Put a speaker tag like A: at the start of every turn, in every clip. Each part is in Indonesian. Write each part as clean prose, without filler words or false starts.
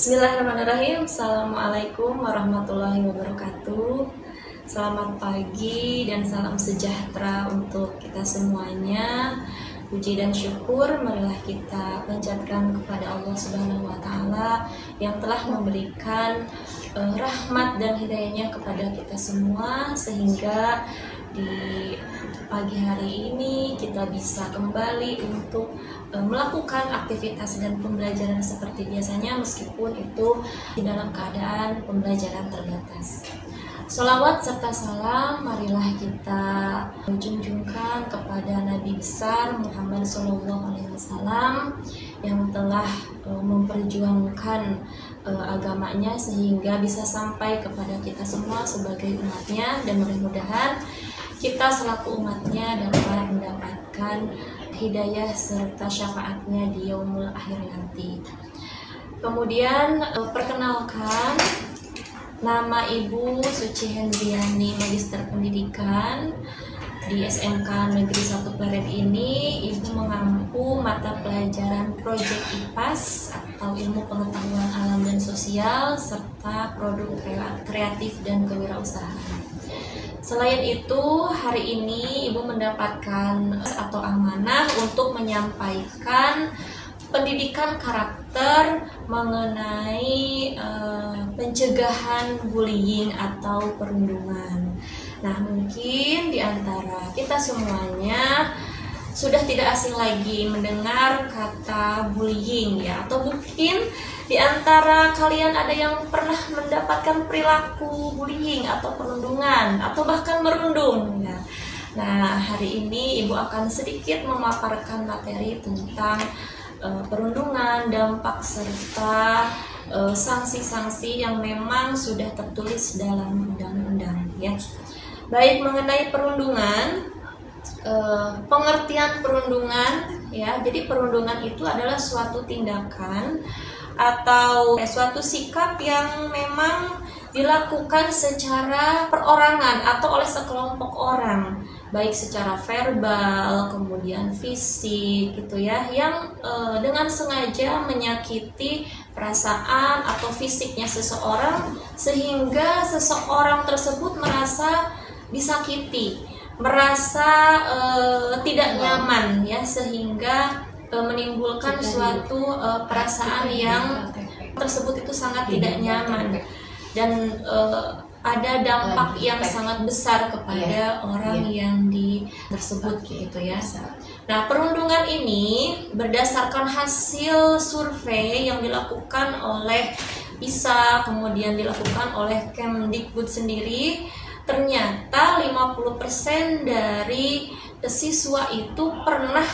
A: Bismillahirrahmanirrahim. Assalamualaikum warahmatullahi wabarakatuh. Selamat pagi dan salam sejahtera untuk kita semuanya. Puji dan syukur marilah kita panjatkan kepada Allah Subhanahu wa taala yang telah memberikan rahmat dan hidayahnya kepada kita semua, sehingga di pagi hari ini kita bisa kembali untuk melakukan aktivitas dan pembelajaran seperti biasanya, meskipun itu di dalam keadaan pembelajaran terbatas. Sholawat serta salam marilah kita junjungkan kepada Nabi besar Muhammad SAW yang telah memperjuangkan agamanya sehingga bisa sampai kepada kita semua sebagai umatnya, dan mudah-mudahan kita selaku umatnya dapat mendapatkan hidayah serta syafaatnya di yaumul akhir nanti. Kemudian perkenalkan, nama Ibu Suci Hendriani, Magister Pendidikan di SMK Negeri 1 Pleret ini. Ibu mengampu mata pelajaran Project IPAS atau Ilmu Pengetahuan Alam dan Sosial serta Produk Kreatif dan Kewirausahaan. Selain itu, hari ini Ibu mendapatkan atau amanah untuk menyampaikan pendidikan karakter mengenai pencegahan bullying atau perundungan. Nah, mungkin di antara kita semuanya sudah tidak asing lagi mendengar kata bullying ya, atau mungkin di antara kalian ada yang pernah mendapatkan perilaku bullying atau perundungan atau bahkan merundung ya. Nah, hari ini Ibu akan sedikit memaparkan materi tentang perundungan, dampak serta sanksi-sanksi yang memang sudah tertulis dalam undang-undang ya. Baik, mengenai perundungan, pengertian perundungan ya. Jadi perundungan itu adalah suatu tindakan atau suatu sikap yang memang dilakukan secara perorangan atau oleh sekelompok orang, baik secara verbal, kemudian fisik gitu ya, yang dengan sengaja menyakiti perasaan atau fisiknya seseorang sehingga seseorang tersebut merasa disakiti, merasa tidak nyaman ya, sehingga menimbulkan suatu perasaan yang tersebut itu sangat tidak nyaman dan ada dampak yang sangat besar kepada orang yang tersebut gitu ya. Nah, perundungan ini berdasarkan hasil survei yang dilakukan oleh PISA, kemudian dilakukan oleh Kemdikbud sendiri. Ternyata 50% dari siswa itu pernah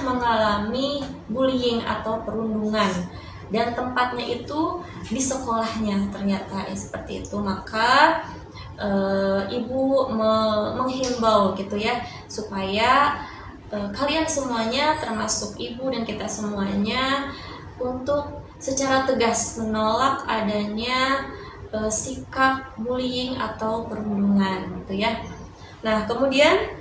A: mengalami bullying atau perundungan, dan tempatnya itu di sekolahnya, ternyata seperti itu. Maka Ibu menghimbau gitu ya, supaya kalian semuanya termasuk Ibu dan kita semuanya untuk secara tegas menolak adanya sikap bullying atau perundungan gitu ya. Nah, kemudian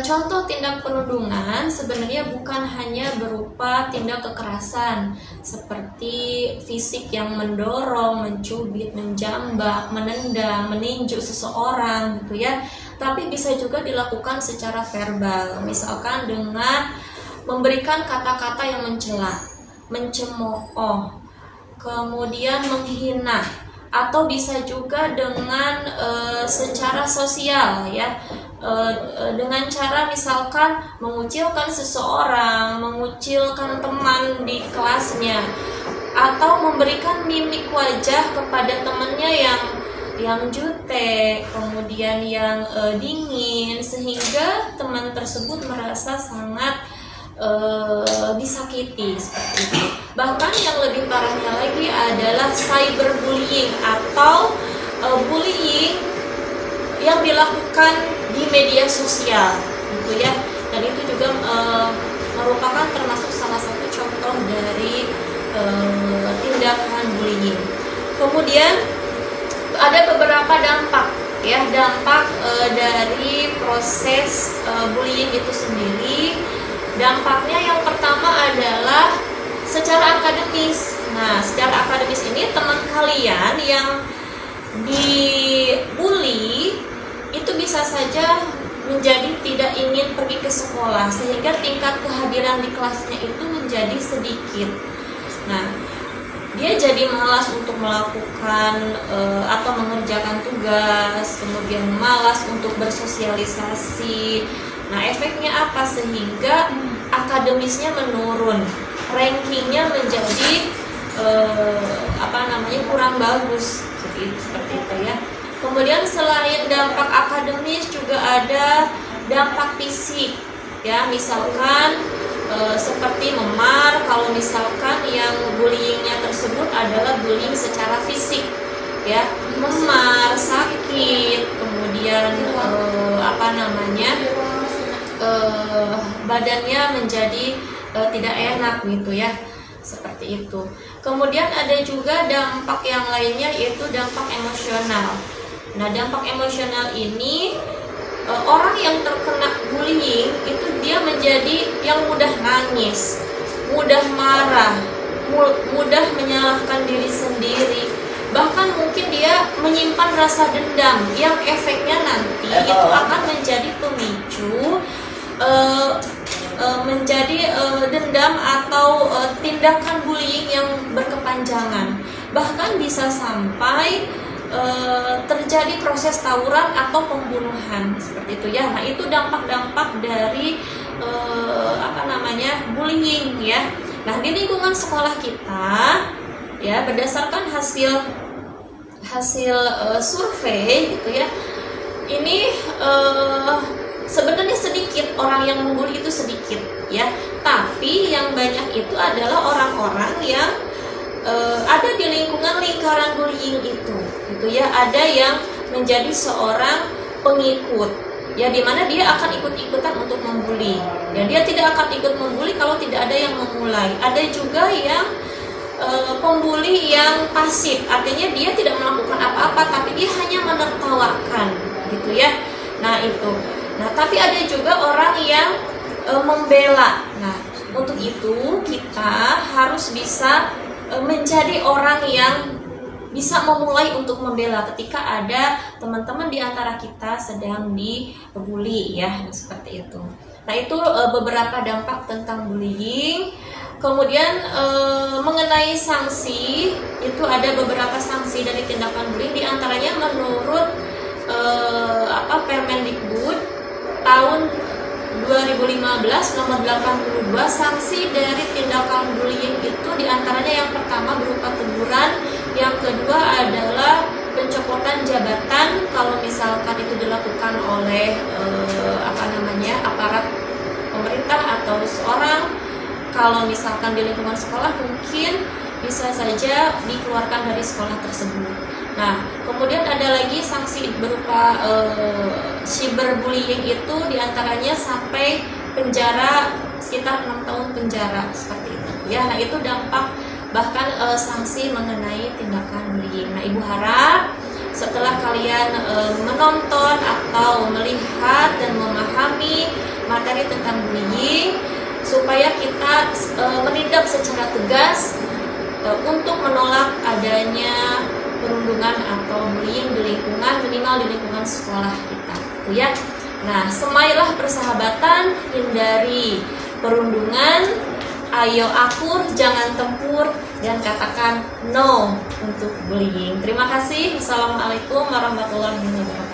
A: contoh tindak perundungan sebenarnya bukan hanya berupa tindak kekerasan seperti fisik yang mendorong, mencubit, menjambak, menendang, meninju seseorang gitu ya, tapi bisa juga dilakukan secara verbal, misalkan dengan memberikan kata-kata yang mencela, mencemooh, kemudian menghina, atau bisa juga dengan secara sosial ya, dengan cara misalkan mengucilkan seseorang, mengucilkan teman di kelasnya, atau memberikan mimik wajah kepada temannya yang jutek, kemudian yang dingin, sehingga teman tersebut merasa sangat disakiti seperti itu. Bahkan yang lebih parahnya lagi adalah cyberbullying atau bullying yang dilakukan di media sosial gitu ya, dan itu juga merupakan termasuk salah satu contoh dari tindakan bullying. Kemudian ada beberapa dampak ya, dari proses bullying itu sendiri. Dampaknya yang pertama adalah secara akademis. Nah, secara akademis ini teman kalian yang dibully itu bisa saja menjadi tidak ingin pergi ke sekolah, sehingga tingkat kehadiran di kelasnya itu menjadi sedikit. Nah, dia jadi malas untuk melakukan atau mengerjakan tugas, kemudian malas untuk bersosialisasi. Nah, efeknya apa? Sehingga akademisnya menurun, rankingnya menjadi kurang bagus, seperti itu ya. Kemudian selain dampak akademis juga ada dampak fisik, ya, misalkan seperti memar. Kalau misalkan yang bullyingnya tersebut adalah bullying secara fisik, ya, memar, sakit, kemudian badannya menjadi tidak enak gitu ya, seperti itu. Kemudian ada juga dampak yang lainnya, yaitu dampak emosional. Nah, dampak emosional ini orang yang terkena bullying itu dia menjadi yang mudah nangis, mudah marah, mudah menyalahkan diri sendiri, bahkan mungkin dia menyimpan rasa dendam yang efeknya nanti itu akan menjadi pemicu dendam atau tindakan bullying yang berkepanjangan, bahkan bisa sampai terjadi proses tawuran atau pembunuhan, seperti itu ya. Nah, itu dampak-dampak dari bullying ya. Nah, di lingkungan sekolah kita ya, berdasarkan hasil survei gitu ya, ini sebenarnya sedikit orang yang membuli, itu sedikit ya, tapi yang banyak itu adalah orang-orang yang ada di lingkaran bullying itu gitu ya. Ada yang menjadi seorang pengikut ya, dimana dia akan ikut-ikutan untuk membuli, dan dia tidak akan ikut membuli kalau tidak ada yang memulai. Ada juga yang pembuli yang pasif, artinya dia tidak melakukan apa-apa tapi dia hanya menertawakan gitu ya. Nah, itu. Nah, tapi ada juga orang yang membela. Nah, untuk itu kita harus bisa menjadi orang yang bisa memulai untuk membela ketika ada teman-teman di antara kita sedang dibully ya, seperti itu. Nah, itu beberapa dampak tentang bullying. Kemudian mengenai sanksi, itu ada beberapa sanksi dari tindakan bullying, di antaranya menurut Permendikbud tahun 2015 nomor 82, sanksi dari tindakan bullying itu diantaranya yang pertama berupa teguran, yang kedua adalah pencopotan jabatan kalau misalkan itu dilakukan oleh aparat pemerintah atau seorang. Kalau misalkan di lingkungan sekolah mungkin bisa saja dikeluarkan dari sekolah tersebut. Nah, kemudian ada lagi sanksi berupa cyberbullying, itu diantaranya sampai penjara sekitar 6 tahun penjara, seperti itu ya. Nah, itu dampak bahkan sanksi mengenai tindakan bullying. Nah, Ibu harap setelah kalian menonton atau melihat dan memahami materi tentang bullying, supaya kita menindak secara tegas untuk menolak adanya perundungan atau bullying di lingkungan, minimal di lingkungan sekolah kita, ya. Nah, semailah persahabatan, hindari perundungan, ayo akur, jangan tempur, dan katakan no untuk bullying. Terima kasih. Assalamualaikum warahmatullahi wabarakatuh.